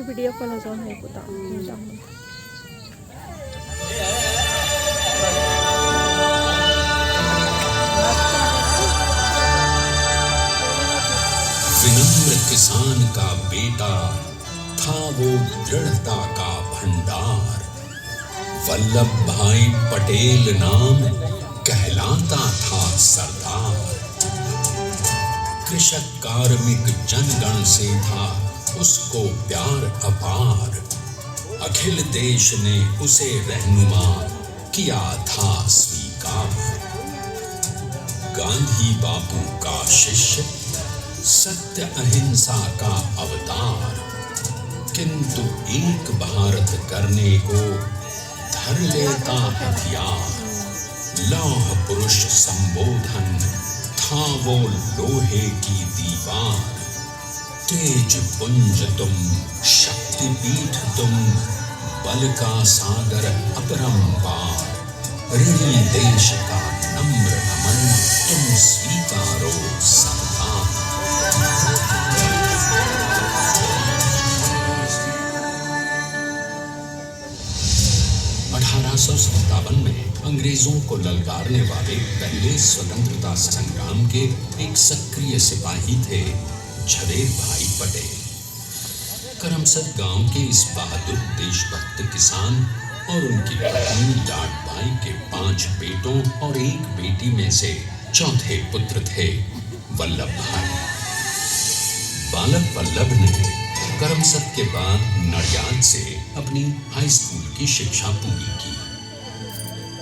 video ko na sa hay ko ta. विनम्र किसान का बेटा था वो दृढ़ता का भंडार। वल्लभ भाई पटेल नाम कहलाता था सरदार। कृषक कार्मिक जनगण से था उसको प्यार अपार। अखिल देश ने उसे रहनुमा किया था स्वीकार। गांधी बापू का शिष्य, सत्य अहिंसा का अवतार, किंतु एक भारत करने को धर लेता हथियार। लौह पुरुष संबोधन था वो लोहे की दीवार। तेज पुंज तुम, शक्तिपीठ तुम, बल का सागर अपरंपार। ऋणी देश का नम्र अमन तुम स्वीकारो सरदार। 1857 में अंग्रेजों को ललकारने वाले पहले स्वतंत्रता संग्राम के एक सक्रिय सिपाही थे झवेर भाई पटेल। करमसद गांव के इस बहादुर देशभक्त किसान और उनकी पत्नी लाडबाई के 5 बेटों और 1 बेटी में से चौथे पुत्र थे वल्लभ भाई। बालक वल्लभ ने करमसद के बाद नडियाद से अपनी हाई स्कूल की शिक्षा पूरी की।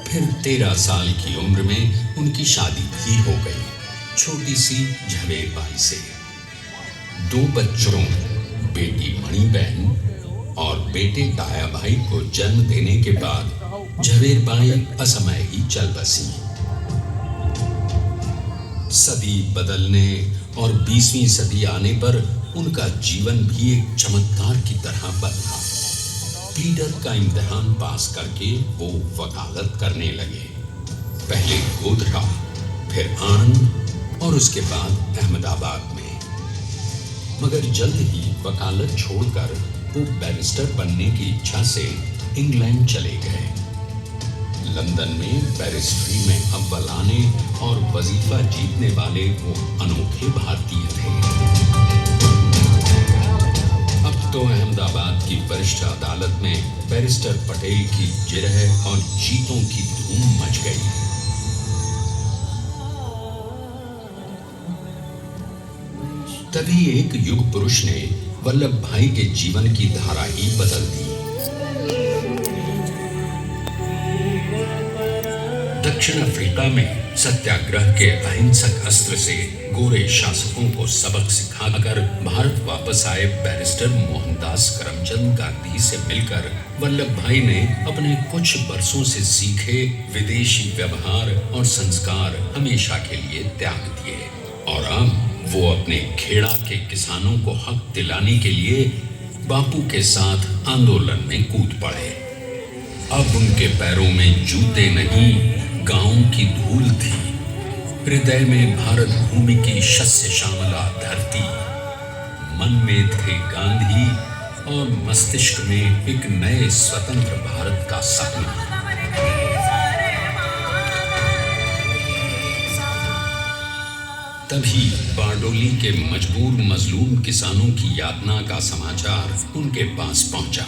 फिर 13 साल की उम्र में उनकी शादी भी हो गई छोटी सी झवेर बाई से। 2 बच्चों, बेटी मणिबहन और बेटे दाया भाई को जन्म देने के बाद झवेर बाई असमय ही चल बसी। सदी बदलने और 20वीं सदी आने पर उनका जीवन भी एक चमत्कार की तरह बदला। प्लीडर का इम्तिहान पास करके वो वकालत करने लगे। पहले गोधरा, फिर आणंद और उसके बाद अहमदाबाद में। मगर जल्द ही वकालत छोड़कर वो बैरिस्टर बनने की इच्छा से इंग्लैंड चले गए। लंदन में बैरिस्ट्री में अव्वल आने और वजीफा जीतने वाले वो अनोखे भारतीय थे। अब तो अहमदाबाद की वरिष्ठ अदालत में बैरिस्टर पटेल की जिरह और जीतों की धूम मच गई। तभी एक युग पुरुष ने वल्लभ भाई के जीवन की धारा ही बदल दी। दक्षिण अफ्रीका में सत्याग्रह के अहिंसक अस्त्र से गोरे शासकों को सबक सिखाकर भारत वापस आए बैरिस्टर मोहनदास करमचंद गांधी से मिलकर वल्लभ भाई ने अपने कुछ बरसों से सीखे विदेशी व्यवहार और संस्कार हमेशा के लिए त्याग दिए और अब वो अपने खेड़ा के किसानों को हक दिलाने के लिए बापू के साथ आंदोलन में कूद पड़े। अब उनके पैरों में जूते नहीं, गांव की धूल थी। हृदय में भारत भूमि की शस्य श्यामला धरती, मन में थे गांधी और मस्तिष्क में एक नए स्वतंत्र भारत का सपना। तभी बारडोली के मजबूर मजलूम किसानों की यातना का समाचार उनके पास पहुंचा।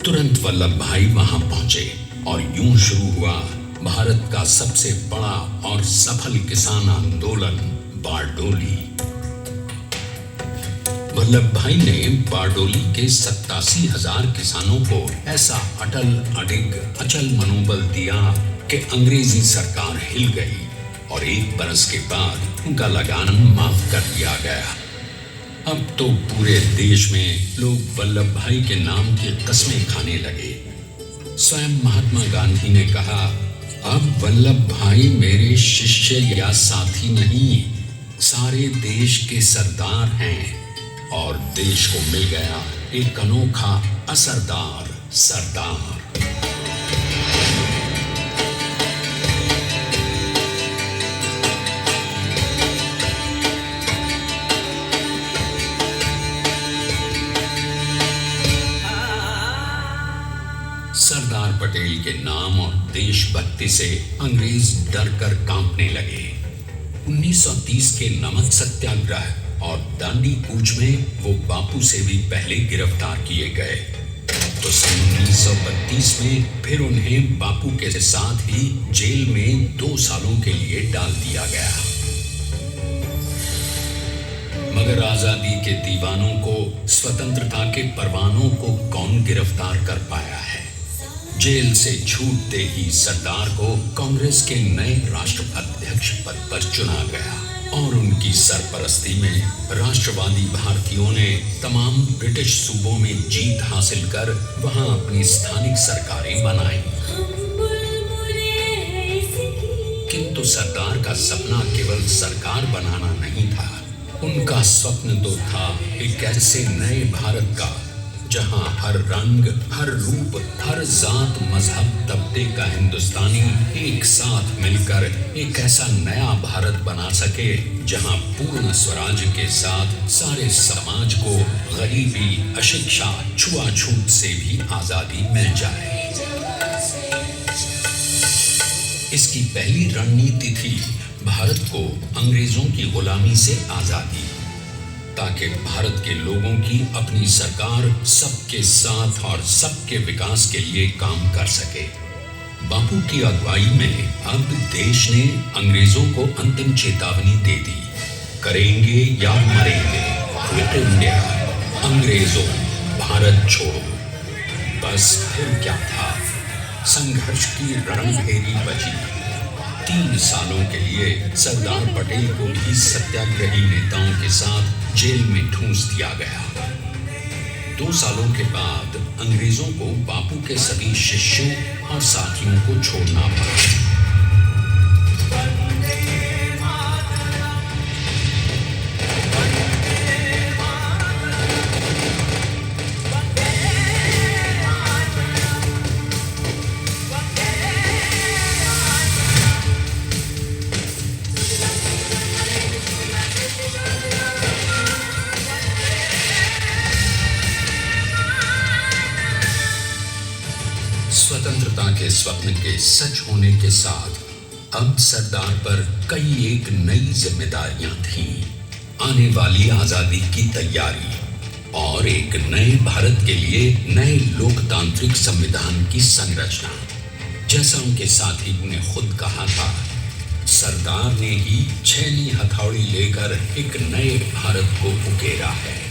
तुरंत वल्लभ भाई वहां पहुंचे और यूं शुरू हुआ भारत का सबसे बड़ा और सफल किसान आंदोलन बारडोली। वल्लभ भाई ने बारडोली के 87,000 किसानों को ऐसा अटल अडिग अचल मनोबल दिया कि अंग्रेजी सरकार हिल गई और 1 बरस के बाद उनका लगान माफ कर दिया गया। अब तो पूरे देश में लोग वल्लभ भाई के नाम की कस्में खाने लगे। स्वयं महात्मा गांधी ने कहा, अब वल्लभ भाई मेरे शिष्य या साथी नहीं, सारे देश के सरदार हैं और देश को मिल गया एक अनोखा असरदार सरदार। सरदार पटेल के नाम और देशभक्ति से अंग्रेज डर कर कांपने लगे। 1930 के नमक सत्याग्रह और दांडी कूच में वो बापू से भी पहले गिरफ्तार किए गए तो सन 1932 में फिर उन्हें बापू के साथ ही जेल में 2 सालों के लिए डाल दिया गया। मगर आजादी के दीवानों को, स्वतंत्रता के परवानों को कौन गिरफ्तार कर पाया है। जेल से छूटते ही सरदार को कांग्रेस के नए राष्ट्राध्यक्ष पद पर चुना गया और उनकी सरपरस्ती में राष्ट्रवादी भारतीयों ने तमाम ब्रिटिश सूबों में जीत हासिल कर वहां अपनी स्थानिक सरकारें बनाई। किंतु सरदार का सपना केवल सरकार बनाना नहीं था। उनका स्वप्न तो था एक ऐसे नए भारत का जहां हर रंग, हर रूप, हर जात, मजहब, तबके का हिंदुस्तानी एक साथ मिलकर एक ऐसा नया भारत बना सके जहां पूर्ण स्वराज के साथ सारे समाज को गरीबी, अशिक्षा, छुआछूत से भी आजादी मिल जाए। इसकी पहली रणनीति थी भारत को अंग्रेजों की गुलामी से आजादी, ताकि भारत के लोगों की अपनी सरकार सबके साथ और सबके विकास के लिए काम कर सके। बापू की अगुवाई में अब देश ने अंग्रेजों को अंतिम चेतावनी दे दी, करेंगे या मरेंगे, क्विट इंडिया, अंग्रेजों भारत छोड़ो। बस फिर क्या था, संघर्ष की रणभेरी बची। 3 सालों के लिए सरदार पटेल को भी सत्याग्रही नेताओं के साथ जेल में ठूंस दिया गया। 2 सालों के बाद अंग्रेजों को बापू के सभी शिष्यों और साथियों को छोड़ना पड़ा। स्वतंत्रता के स्वप्न के सच होने के साथ अब सरदार पर कई एक नई जिम्मेदारियां थीं। आने वाली आजादी की तैयारी और एक नए भारत के लिए नए लोकतांत्रिक संविधान की संरचना। जैसा उनके साथी ने खुद कहा था, सरदार ने ही छैनी हथौड़ी लेकर एक नए भारत को उकेरा है।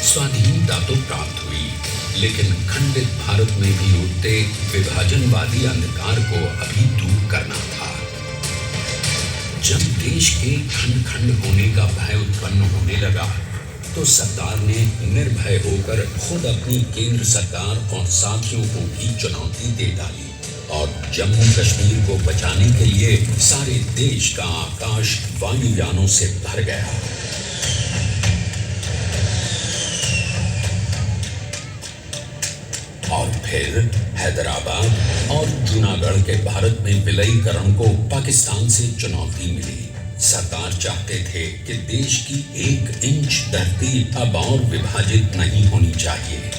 स्वाधीनता तो प्राप्त हुई, लेकिन खंडित भारत में भी उठते विभाजनवादी अंधकार को अभी दूर करना था। जब देश के खंड खंड होने का भय उत्पन्न होने लगा, तो सरदार ने निर्भय होकर खुद अपनी केंद्र सरकार और साथियों को भी चुनौती दे डाली और जम्मू कश्मीर को बचाने के लिए सारे देश का आकाश वायुयानों से भर गया। और फिर हैदराबाद और जूनागढ़ के भारत में विलयीकरण को पाकिस्तान से चुनौती मिली। सरदार चाहते थे कि देश की 1 इंच धरती अब और विभाजित नहीं होनी चाहिए।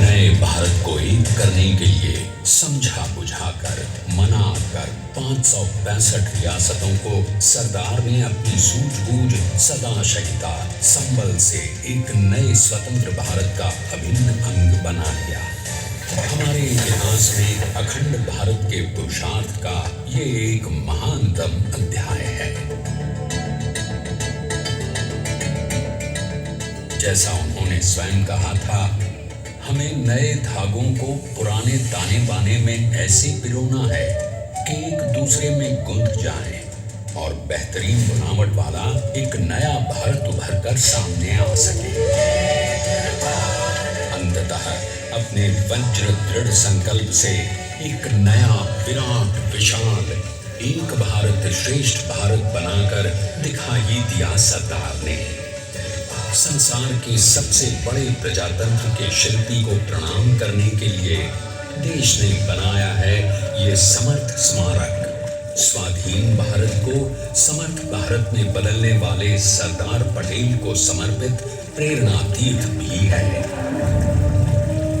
नए भारत को एक करने के लिए समझा बुझाकर मनाकर 565 रियासतों को सरदार ने अपनी सूझबूझ सदाशहिता संबल से एक नए स्वतंत्र भारत का अभिन्न अंग बना लिया। हमारे इतिहास में अखंड भारत के पुरुषार्थ का ये एक महानतम अध्याय है। जैसा उन्होंने स्वयं कहा था, हमें नए धागों को पुराने ताने बाने में ऐसे पिरोना है कि एक दूसरे में गुंथ जाए और बेहतरीन बनावट वाला एक नया भारत उभर कर सामने आ सके। अंततः अपने वज्र दृढ़ संकल्प से एक नया विराट विशाल एक भारत श्रेष्ठ भारत बनाकर दिखाई दिया सरदार ने। संसार के सबसे बड़े प्रजातंत्र के शिल्पी को प्रणाम करने के लिए देश ने बनाया है ये समर्थ स्मारक। स्वाधीन भारत को समर्थ भारत में बदलने वाले सरदार पटेल को समर्पित प्रेरणा तीर्थ भी है।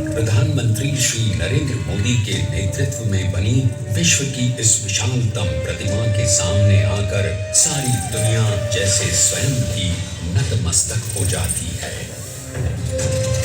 प्रधानमंत्री श्री नरेंद्र मोदी के नेतृत्व में बनी विश्व की इस विशालतम प्रतिमा के सामने आकर सारी दुनिया जैसे स्वयं की नतमस्तक हो जाती है।